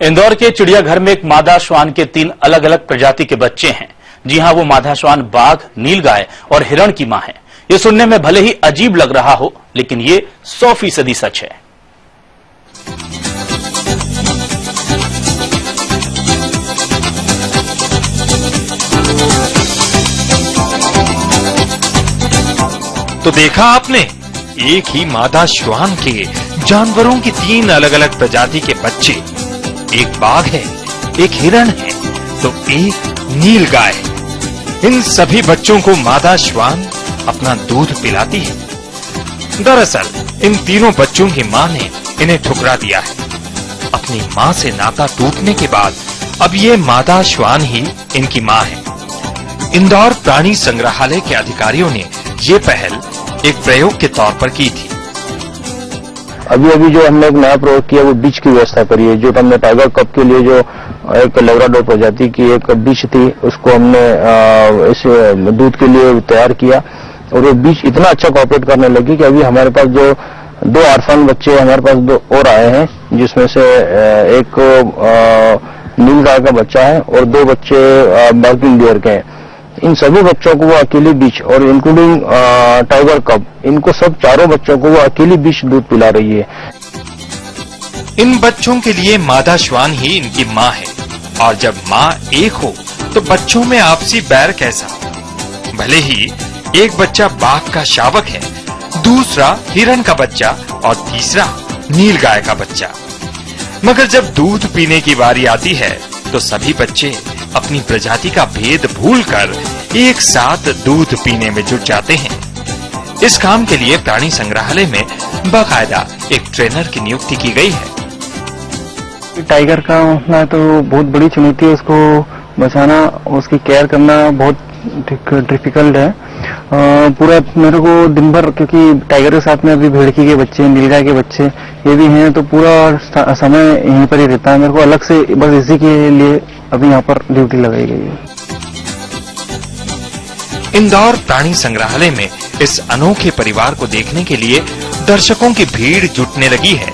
इंदौर के चिड़ियाघर में एक मादा श्वान के 3 अलग अलग प्रजाति के बच्चे हैं। जी हां, वो मादा श्वान बाघ, नीलगाय और हिरण की मां है। ये सुनने में भले ही अजीब लग रहा हो, लेकिन ये 100% सच है। तो देखा आपने, एक ही मादा श्वान के जानवरों की 3 अलग अलग प्रजाति के बच्चे, एक बाघ है, एक हिरण है, तो एक नीलगाय है। इन सभी बच्चों को मादा श्वान अपना दूध पिलाती है। दरअसल इन तीनों बच्चों की मां ने इन्हें ठुकरा दिया है। अपनी मां से नाता टूटने के बाद अब ये मादा श्वान ही इनकी मां है। इंदौर प्राणी संग्रहालय के अधिकारियों ने ये पहल एक प्रयोग के तौर पर की थी। अभी जो हमने एक नया प्रयोग किया वो डिश की व्यवस्था करी है। जो हमने टाइगर कप के लिए जो एक लेब्राडोर प्रजाति की एक डिश थी, उसको हमने इस दूध के लिए तैयार किया और वो डिश इतना अच्छा कोऑपरेट करने लगी कि अभी हमारे पास जो 2 ऑर्फन बच्चे हमारे पास 2 और आए हैं, जिसमें से एक नीलगाय का बच्चा है और 2 बच्चे बार्किंग डियर के हैं। इन सभी बच्चों को वो अकेली बीच और इंक्लूडिंग टाइगर कप, इनको सब चारों बच्चों को वो अकेली बीच दूध पिला रही है। इन बच्चों के लिए मादा श्वान ही इनकी मां है, और जब मां एक हो तो बच्चों में आपसी बैर कैसा। भले ही एक बच्चा बाघ का शावक है, दूसरा हिरण का बच्चा और तीसरा नीलगाय का बच्चा, मगर जब दूध पीने की बारी आती है तो सभी बच्चे अपनी प्रजाति का भेद भूलकर एक साथ दूध पीने में जुट जाते हैं। इस काम के लिए प्राणी संग्रहालय में बाकायदा एक ट्रेनर की नियुक्ति की गई है। टाइगर का होना तो बहुत बड़ी चुनौती है, उसको बचाना, उसकी केयर करना बहुत डिफिकल्ट है। पूरा मेरे को दिन भर, क्योंकि टाइगर के साथ में अभी भेड़की के बच्चे, नीलगाय के बच्चे ये भी हैं, तो पूरा समय यहीं पर ही रहता है। मेरे को अलग से बस इसी के लिए अभी यहाँ पर ड्यूटी लगाई गई है। इंदौर प्राणी संग्रहालय में इस अनोखे परिवार को देखने के लिए दर्शकों की भीड़ जुटने लगी है।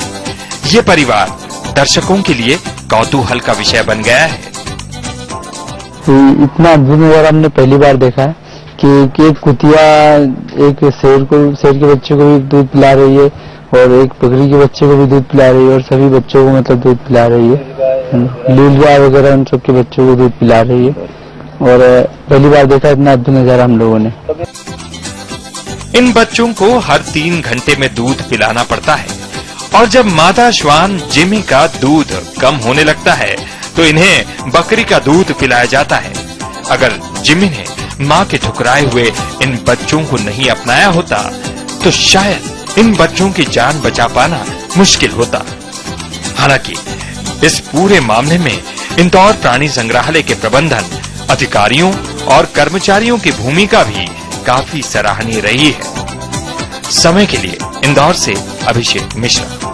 ये परिवार दर्शकों के लिए कौतूहल का विषय बन गया है। इतना अद्भुत नजारा हमने पहली बार देखा है कि एक कुतिया एक शेर के बच्चे को भी दूध पिला रही है और एक बकरी के बच्चे को भी दूध पिला रही है और सभी बच्चों को मतलब दूध पिला रही है। नीलगाय वगैरह उन सबके बच्चों को दूध पिला रही है और पहली बार देखा इतना अद्भुत नजारा हम लोगों ने। इन बच्चों को हर 3 घंटे में दूध पिलाना पड़ता है और जब मादा श्वान जिमी का दूध कम होने लगता है तो इन्हें बकरी का दूध पिलाया जाता है। अगर जिमी ने मां के ठुकराए हुए इन बच्चों को नहीं अपनाया होता तो शायद इन बच्चों की जान बचा पाना मुश्किल होता। हालांकि इस पूरे मामले में इंदौर प्राणी संग्रहालय के प्रबंधन, अधिकारियों और कर्मचारियों की भूमिका भी काफी सराहनीय रही है। समय के लिए इंदौर से अभिषेक मिश्रा।